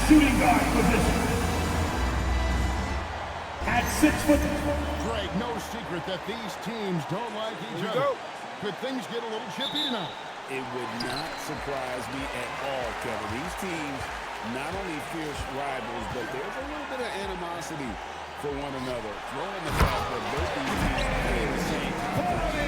shooting guard position. At 6 foot. Greg, no secret that these teams don't like each other. Could things get a little chippy tonight? It would not surprise me at all, Kevin. These teams, not only fierce rivals, but there's a little bit of animosity for one another. Throwing the fact that both these teams play in the same conference.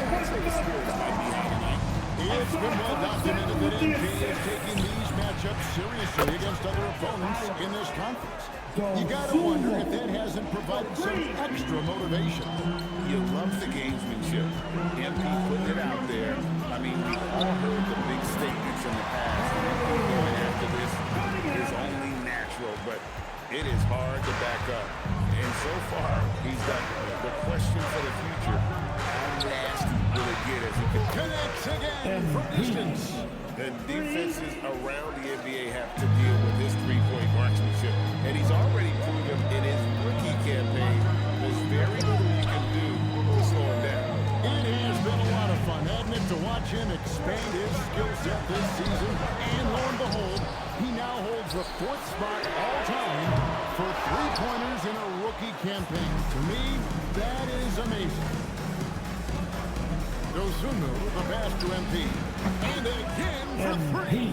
I'd say the spirits might be high tonight. It's been well documented that NB is taking these matchups seriously against other opponents in this conference. You gotta wonder if that hasn't provided some extra motivation. You love the gamesmanship. MP putting it out there. I mean, we all heard the big statements in the past. MP going after this is only natural, but it is hard to back up. And so far, he's done it. The question for the future, how nasty will it get as he connects again from distance? The defenses around the NBA have to deal with his three-point marksmanship. And he's already proven in his rookie campaign there's very little you can do to slow him down. It has been a lot of fun, hasn't it, to watch him expand his skill set this season. And lo and behold, he now holds the 4th spot all time for three-pointers in a rookie campaign. To me, that is amazing. Dozunu, the pass to MP. And again for three.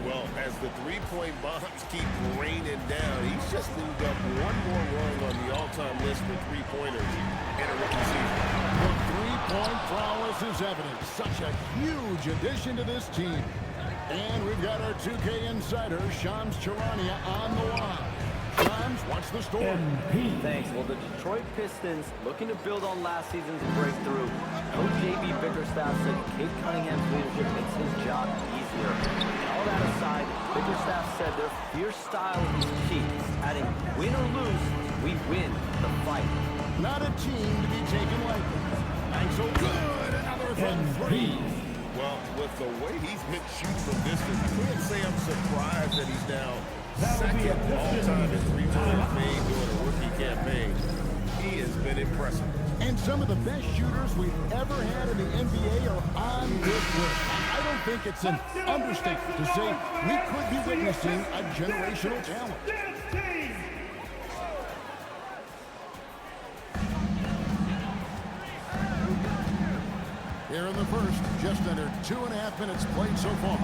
Well, as the three-point bombs keep raining down, he's just moved up one more rung on the all-time list for three-pointers in a rookie season. The three-point prowess is evident. Such a huge addition to this team. And we've got our 2K insider, Shams Charania, on the line. Shams, what's the story? Thanks. Well, the Detroit Pistons, looking to build on last season's breakthrough. Coach J.B. Bickerstaff said Kate Cunningham's leadership makes his job easier. And all that aside, Bickerstaff said their fierce style is key, adding, win or lose, we win the fight. Not a team to be taken lightly. And so good, another from three. Well, with the way he's been shooting from distance, I can't say I'm surprised that he's now second all-time in three-pointers made during a rookie campaign. He has been impressive. And some of the best shooters we've ever had in the NBA are on this list. I don't think it's an understatement to say we could be witnessing a generational talent. Here in the first, just under 2.5 minutes played so far.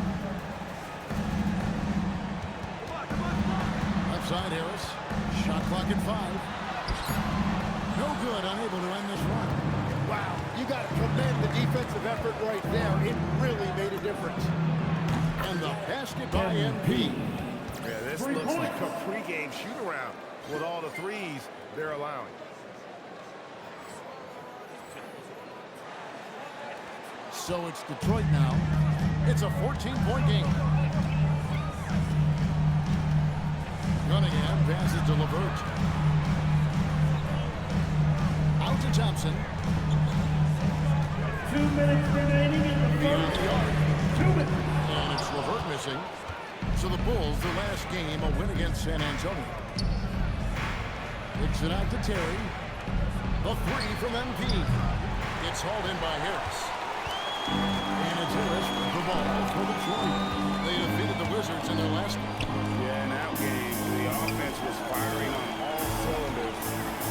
Left side, Harris. Shot clock at 5. No good, unable to end this run. Wow, you got to commend the defensive effort right there. It really made a difference. And the basket by MP. Yeah, this looks like a pregame shoot-around with all the threes they're allowing. So it's Detroit now. It's a 14-point game. Cunningham passes to LeVert. Out to Thompson. 2 minutes remaining in the Beyond first. the arc. 2 minutes. And it's LeVert missing. So the Bulls, their last game, a win against San Antonio. Kicks it out to Terry. The three from MP. It's hauled in by Harris. And it's Harris with the ball for Detroit. They defeated the Wizards in their last one. Yeah, in that game, the offense was firing on all cylinders,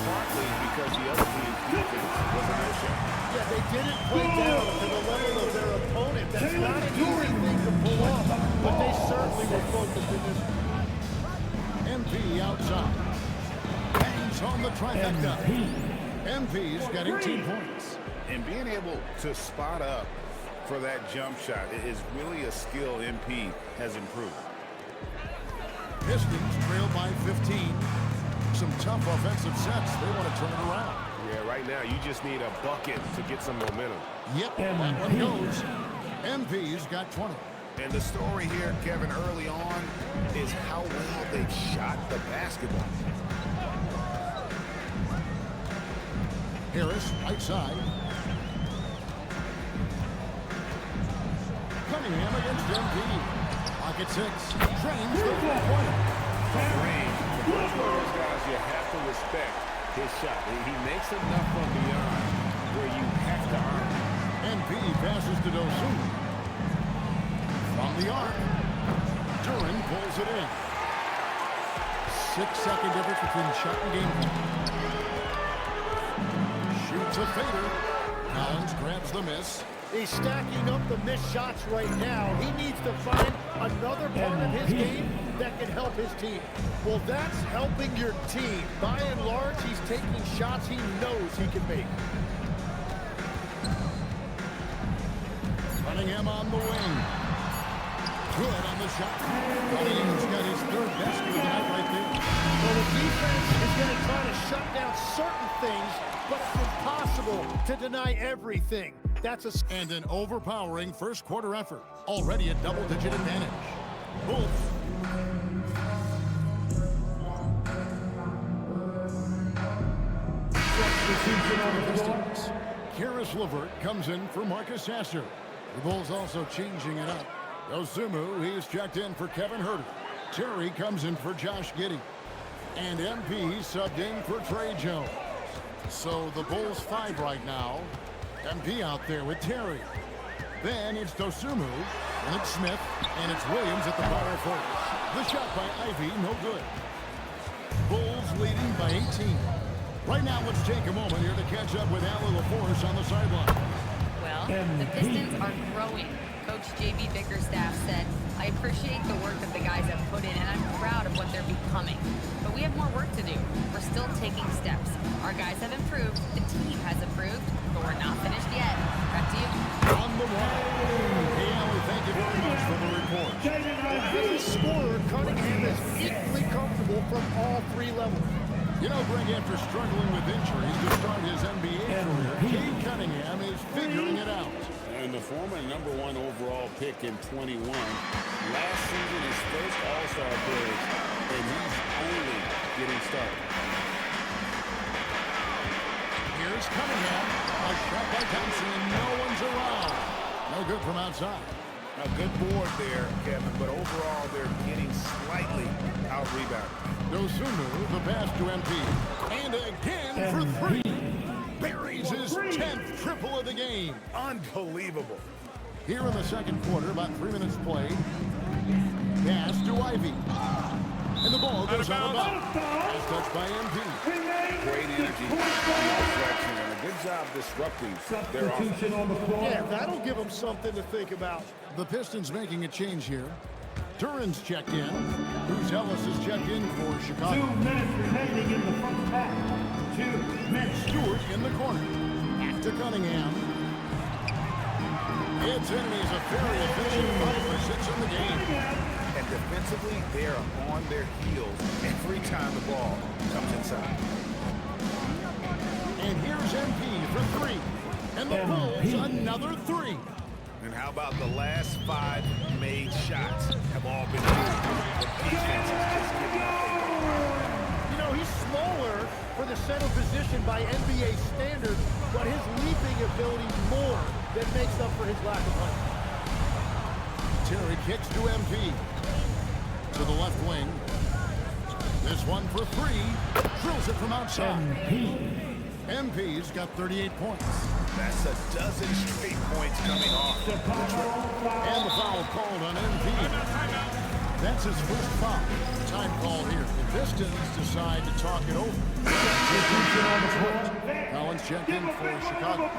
partly because the other team's defense was a no-show. Yeah, they didn't play down to the level of their opponent. That's not an easy thing to pull off, but they certainly were focused in this. MP outside. Hangs on the trifecta. MP's got 18 points. And being able to spot up for that jump shot is really a skill MP has improved. Pistons trail by 15. Some tough offensive sets. They want to turn it around. Yeah, right now you just need a bucket to get some momentum. Yep, that one goes. MP's got 20. And the story here, Kevin, early on is how well they've shot the basketball. Harris, right side. Cunningham against MP. Pocket 6. Trains the three-pointer. From range, one of those guys you have to respect his shot. He makes enough from beyond where you have to earn it. MP passes to Dozunu. From the arc. Duran pulls it in. 6-second difference between shot and game point. Shoots a fader. Collins grabs the miss. He's stacking up the missed shots right now. He needs to find another part of his game that can help his team. Well, that's helping your team. By and large, he's taking shots he knows he can make. Cunningham on the wing. Good on the shot. Cunningham's got his third basket of the night right there. Well, the defense is going to try to shut down certain things, but it's impossible to deny everything. And an overpowering first quarter effort. Already a double-digit advantage. Bulls. Karis LeVert comes in for Marcus Sasser. The Bulls also changing it up. Dosumu, he's checked in for Kevin Huerter. Terry comes in for Josh Giddey. And MP subbed in for Trey Jones. So the Bulls 5 right now. MP out there with Terry. Then it's Dosumu, and it's Smith, and it's Williams at the power forward. The shot by Ivy, no good. Bulls leading by 18. Right now, let's take a moment here to catch up with Allie LaForce on the sideline. Well, the Pistons are growing. Coach J.B. Bickerstaff said, I appreciate the work that the guys have put in, and I'm proud of what they're becoming. But we have more work to do. We're still taking steps. Our guys have improved. The team has improved. But we're not finished yet. Back to you. On the wall. Hey, Allie, thank you very much for the report. As a scorer, Cunningham is equally comfortable from all three levels. You know, Greg, after struggling with injuries to start his NBA career, Cade Cunningham is figuring it out. And the former #1 overall pick in 21. Last season, his first All-Star appearance, and he's only getting started. Here's Cunningham. A shot by Thompson, and no one's around. No good from outside. A good board there, Kevin, but overall, they're getting slightly out-rebounded. Dosumu, the pass to MP. And again for three. Buries his 10th triple of the game. Unbelievable. Here in the second quarter, about 3 minutes played. Pass to Ivy. And the ball goes out of bounds. Pass touched by MP. Great energy, reflection, and a good job disrupting their offense. Yeah, that'll give them something to think about. The Pistons making a change here. Duran's checked in. Bruce Ellis is checked in for Chicago. 2 minutes remaining in the first half. 2 minutes. Stewart in the corner. Back to Cunningham. It's in. He's a very efficient 5 for 6 in the game. And defensively, they are on their heels every time the ball comes inside. And here's MP for 3. And the Bulls another 3. And how about the last 5 made shots have all been good. The defense is just giving up. You know, he's smaller for the center position by NBA standards, but his leaping ability more than makes up for his lack of height. Terry kicks to MP. To the left wing. This one for 3. Drills it from outside. MP's got 38 points. That's a dozen straight points coming off. And the foul called on MP. That's his first foul. Time call here. The Pistons decide to talk it over. Collins checked in for Chicago.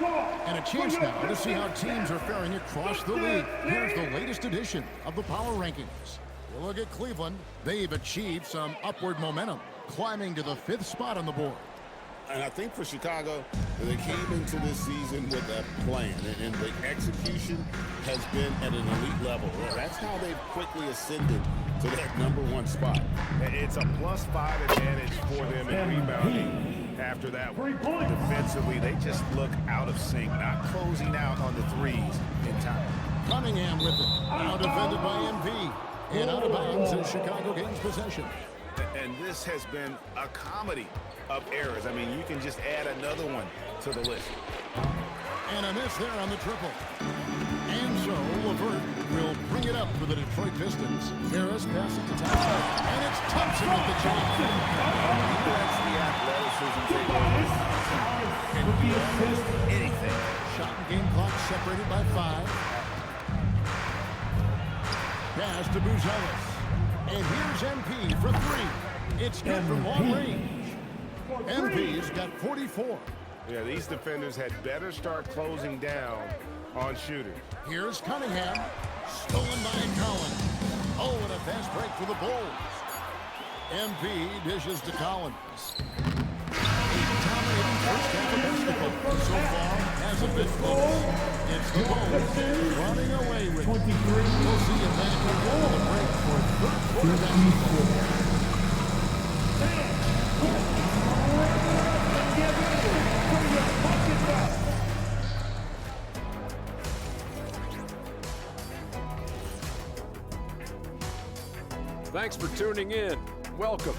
And a chance now to see how teams are faring across the league. Here's the latest edition of the Power Rankings. You look at Cleveland. They've achieved some upward momentum, climbing to the 5th spot on the board. And I think for Chicago, they came into this season with a plan, and the execution has been at an elite level. That's how they've quickly ascended to that #1 spot. It's a +5 advantage for them in rebounding after that one. Defensively, they just look out of sync, not closing out on the threes in time. Cunningham with it. Now defended by MP. And out of bounds as Chicago gains possession. And this has been a comedy of errors. I mean, you can just add another one to the list. And a miss there on the triple. And so LeVert will bring it up for the Detroit Pistons. Ferris passes to Thompson. And it's Thompson with the jump. That's the athleticism take over. Can do almost anything. Shot and game clock separated by 5. Pass to Bruce Ellis. And here's MP for 3. It's good from long range. MP's got 44. Yeah, these defenders had better start closing down on shooters. Here's Cunningham. Stolen by Collins. Oh, and a fast break for the Bulls. MP dishes to Collins. Dominating first half of basketball. So far, hasn't been close. It's the Bulls running away with it. 23. We'll see if that can go to the break for third quarter basketball. Thanks for tuning in. Welcome.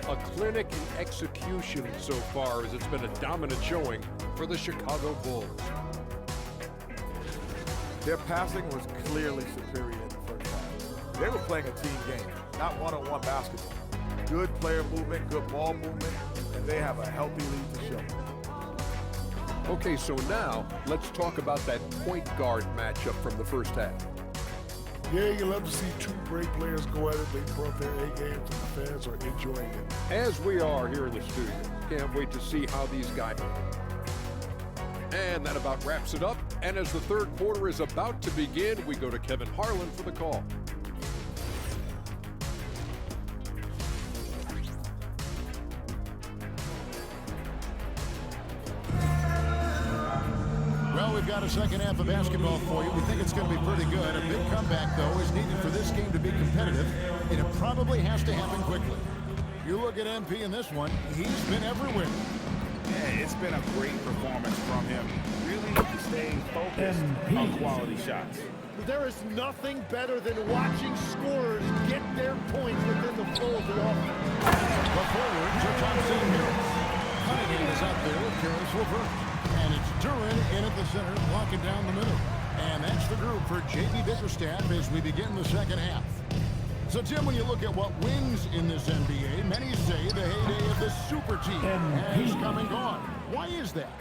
A clinic in execution so far, as it's been a dominant showing for the Chicago Bulls. Their passing was clearly superior in the first half. They were playing a team game, not one-on-one basketball. Good player movement, good ball movement, and they have a healthy lead to show. Okay, so now let's talk about that point guard matchup from the first half. Yeah, you love to see two great players go at it. They brought their A game, and the fans are enjoying it. As we are here in the studio. Can't wait to see how these guys. And that about wraps it up. And as the third quarter is about to begin, we go to Kevin Harlan for the call. Well, we've got a second half of basketball for you. We think it's going to be pretty good. A big comeback, though, is needed for this game to be competitive, and it probably has to happen quickly. You look at MP in this one, he's been everywhere. Yeah, it's been a great performance from him. Really staying focused on quality shots. There is nothing better than watching scorers get their points within the flow of the offense. The forwards are Thompson and Harris. Cunningham is out there with Harris Levert. And it's Duran in at the center, blocking down the middle. And that's the group for J.B. Bickerstaff as we begin the second half. So, Tim, when you look at what wins in this NBA, many say the heyday of the super team has come and gone. Why is that?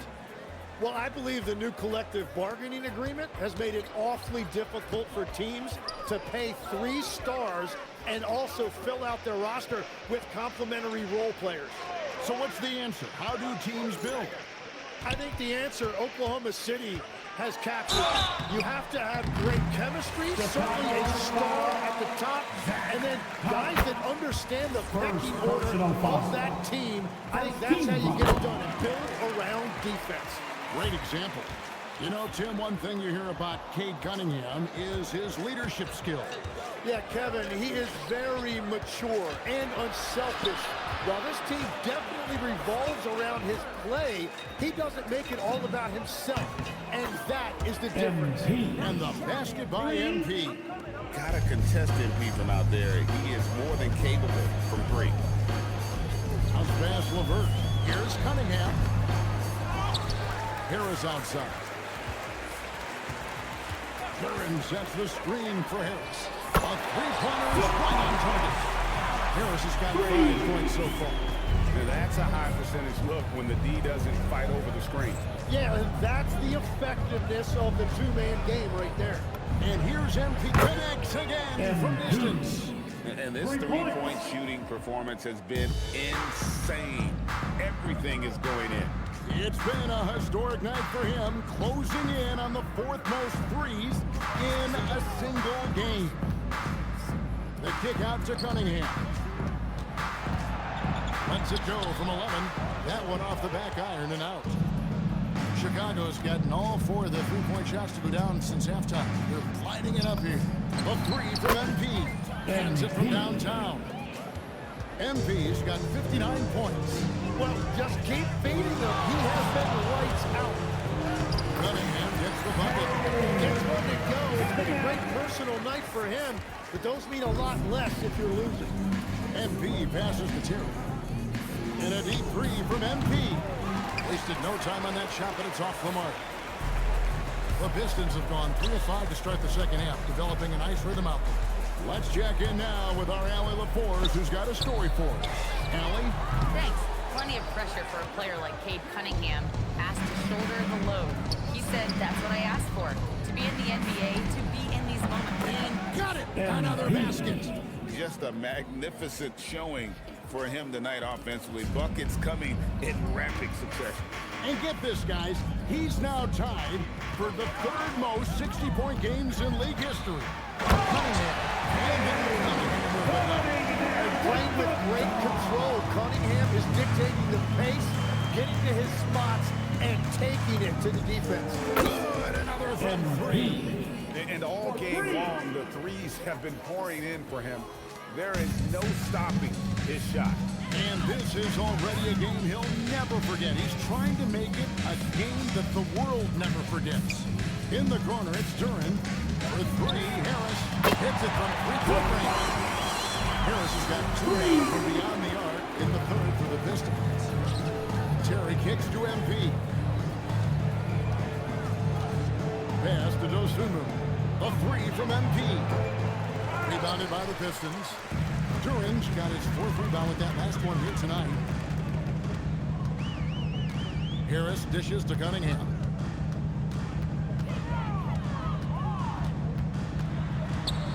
Well, I believe the new collective bargaining agreement has made it awfully difficult for teams to pay 3 stars and also fill out their roster with complementary role players. So what's the answer? How do teams build? I think the answer Oklahoma City has captured. You have to have great chemistry, certainly a star at the top, and then guys that understand the pecking order of that team. I think that's how you get it done, and build around defense. Great example. You know, Tim, one thing you hear about Cade Cunningham is his leadership skill. Yeah, Kevin, he is very mature and unselfish. While this team definitely revolves around his play, he doesn't make it all about himself. And that is the difference. And the basket by MP. Got to contest MP from out there. He is more than capable from 3. How's pass Levert. Here's Cunningham. Harris outside. Duran sets the screen for Harris. A three-pointer is right on target. Harris has got 5 points so far. Now that's a high percentage look when the D doesn't fight over the screen. Yeah, and that's the effectiveness of the two-man game right there. And here's MP connects again from distance. And this three-point shooting performance has been insane. Everything is going in. It's been a historic night for him, closing in on the 4th most threes in a single game. The kick out to Cunningham. Lets it go from 11. That one off the back iron and out. Chicago's gotten all 4 of the three-point shots to go down since halftime. They're lighting it up here. A 3 from MP. Hands it from downtown. MP's got 59 points. Well, just keep feeding him. He has been lights out. Cunningham gets the bucket. Gets one to go. It's been a great personal night for him, but those mean a lot less if you're losing. MP passes to Terry. And a deep 3 from MP. Wasted no time on that shot, but it's off the mark. The Pistons have gone 3 of 5 to start the second half, developing a nice rhythm out there. Let's check in now with our Allie LaForce, who's got a story for us. Allie? Thanks. Plenty of pressure for a player like Cade Cunningham, asked to shoulder the load. He said, that's what I asked for, to be in the NBA, to be in these moments. And got it! Another basket! Just a magnificent showing for him tonight offensively. Buckets coming in rapid succession. And get this, guys, he's now tied for the third most 60-point games in league history. And playing with great control, Cunningham is dictating the pace, getting to his spots, and taking it to the defense. Good, another from three. And all game long, the threes have been pouring in for him. There is no stopping his shot. And this is already a game he'll never forget. He's trying to make it a game that the world never forgets. In the corner, it's Duran. For three, Harris hits it from three-point range. Harris has got two from beyond the arc in the third for the Pistons. Terry kicks to MP. Pass to Dosunmu. A three from MP. Rebounded by the Pistons. Duran's got his fourth rebound with that last one here tonight. Harris dishes to Cunningham.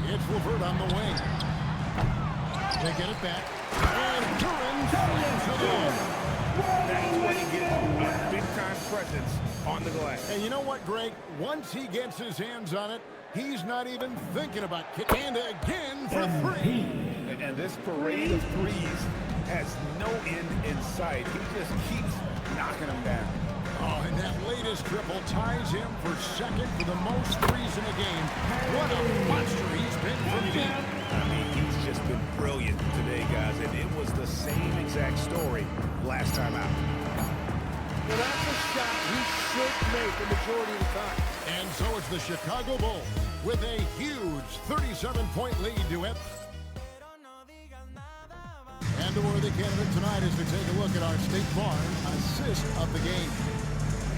It's Levert on the wing. They get it back. And Duran slams it in. That's when he gets a big-time presence on the glass. And you know what, Greg? Once he gets his hands on it, he's not even thinking about kicking. And again for three. And this parade of threes has no end in sight. He just keeps knocking them down. Oh, and that latest triple ties him for second for the most threes in a game. What a monster he's been from deep. I mean, he's just been brilliant today, guys. And it was the same exact story last time out. Well, that's a shot he should make the majority of the time. And so it's the Chicago Bulls with a huge 37-point lead to it. And the worthy candidate tonight is to take a look at our State Farm assist of the game.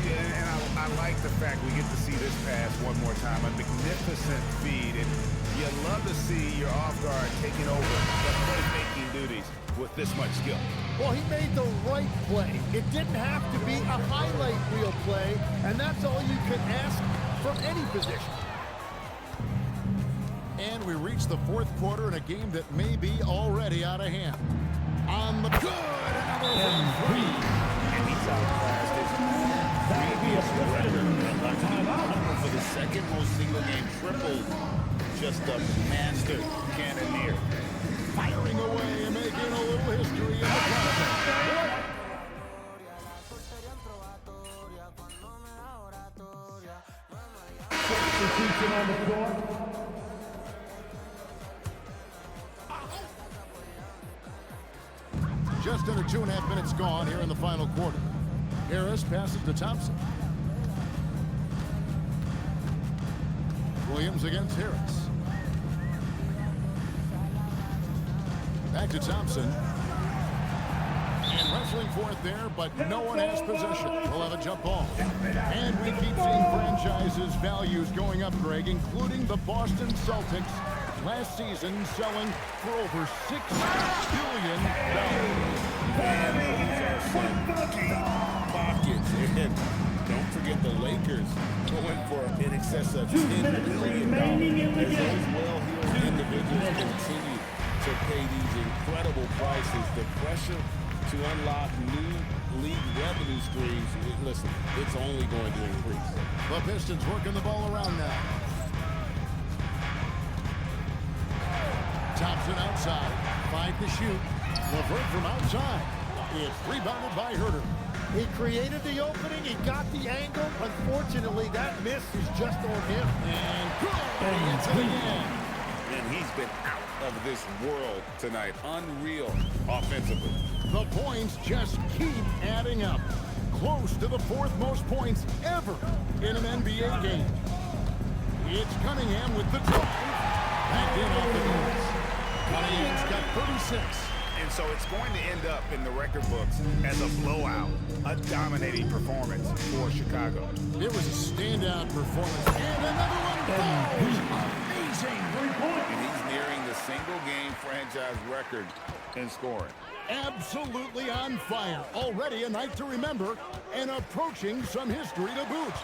Yeah, and I like the fact we get to see this pass one more time. A magnificent feed. And you love to see your off guard taking over the playmaking duties with this much skill. Well, he made the right play. It didn't have to be a highlight reel play, and that's all you can ask from any position. And we reach the fourth quarter in a game that may be already out of hand. On the good, another from three. And he's outclassed his previous record for the second most single-game triples. Just a master cannoneer. Firing away and making a little history in the process. Substitution on the floor. Just under 2.5 minutes gone here in the final quarter. Harris passes to Thompson. Williams against Harris. Back to Thompson. And wrestling for it there, but no one has possession. We'll have a jump ball. And we keep seeing franchises' values going up, Greg, including the Boston Celtics. Last season selling for over $6 billion. Pockets. And don't forget the Lakers going for in excess of $10 billion. As those well-heeled individuals continue to pay these incredible prices, the pressure to unlock new league revenue streams, listen, it's only going to increase. The Pistons working the ball around now. Thompson outside, 5 to shoot. Levert from outside. It's rebounded by Herter. He created the opening, he got the angle. Unfortunately, that miss is just on him. And good, he hits it again. And he's been out of this world tonight. Unreal offensively. The points just keep adding up. Close to the fourth most points ever in an NBA game. It's Cunningham with the drive. Back in off the boards. Cunningham's got 36. And so it's going to end up in the record books as a blowout, a dominating performance for Chicago. It was a standout performance. And another one goes. Amazing. And he's nearing the single-game franchise record in scoring. Absolutely on fire. Already a night to remember and approaching some history to boot.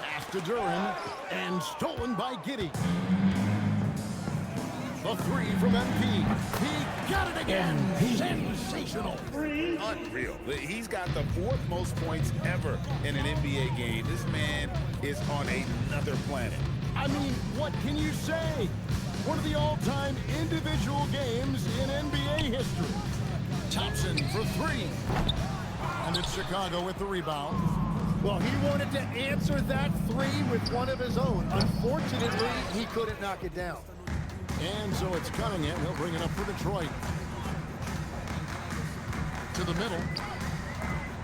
Pass to Duran and stolen by Giddey. The three from MP. He got it again. Sensational. Unreal. He's got the fourth most points ever in an NBA game. This man is on another planet. I mean, what can you say? One of the all-time individual games in NBA history. Thompson for three. And it's Chicago with the rebound. Well, he wanted to answer that three with one of his own. Unfortunately, he couldn't knock it down. And so it's Cunningham. He'll bring it up for Detroit. To the middle.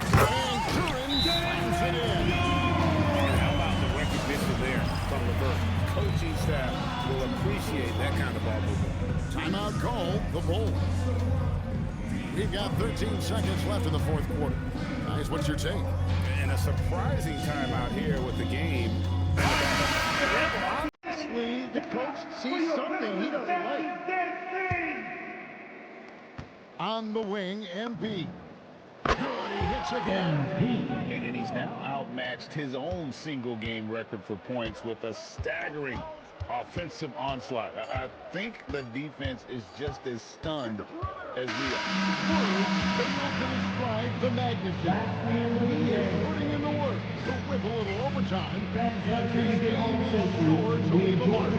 And Curran slams it in. And how about the recognition there from LeVert? Coaching staff will appreciate that kind of ball movement. Timeout call, the Bulls. We've got 13 seconds left in the fourth quarter. Guys, what's your take? And a surprising timeout here with the game. Honestly, the coach sees something he doesn't like. On the wing, MP. Good, he hits again. And he's now outmatched his own single-game record for points with a staggering offensive onslaught. I think the defense is just as stunned as we are. Failed to describe the magnitude. He is putting in the work to whip a little overtime. But his game is sure to leave a mark.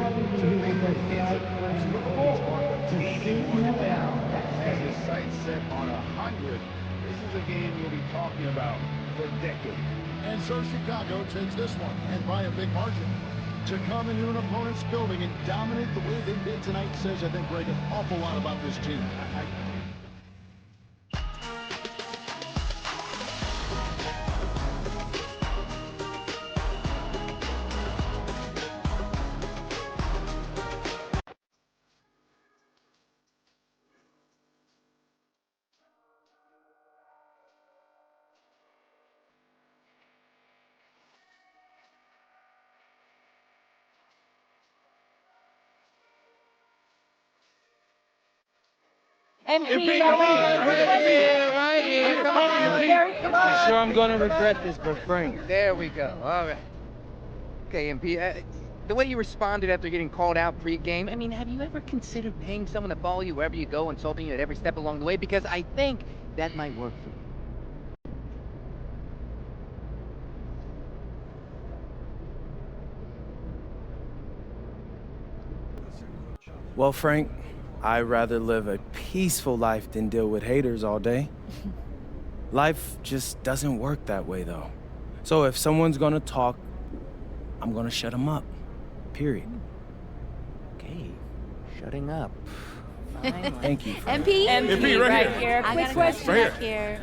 Has his sights set on 100. This is a game you'll be talking about for decades. And so Chicago takes this one, and by a big margin. To come into an opponent's building and dominate the way they did tonight says, I think, Greg, an awful lot about this team. MP, right here. Come on, MP. I'm sure I'm going to regret this, but Frank, there we go. All right. Okay, MP, the way you responded after getting called out pre-game, I mean, have you ever considered paying someone to follow you wherever you go, insulting you at every step along the way? Because I think that might work for you. Well, Frank, I'd rather live a peaceful life than deal with haters all day. Life just doesn't work that way, though. So if someone's gonna talk, I'm gonna shut them up. Period. Okay, shutting up. Fine. Thank you. MP? MP right here. Quick question Right here.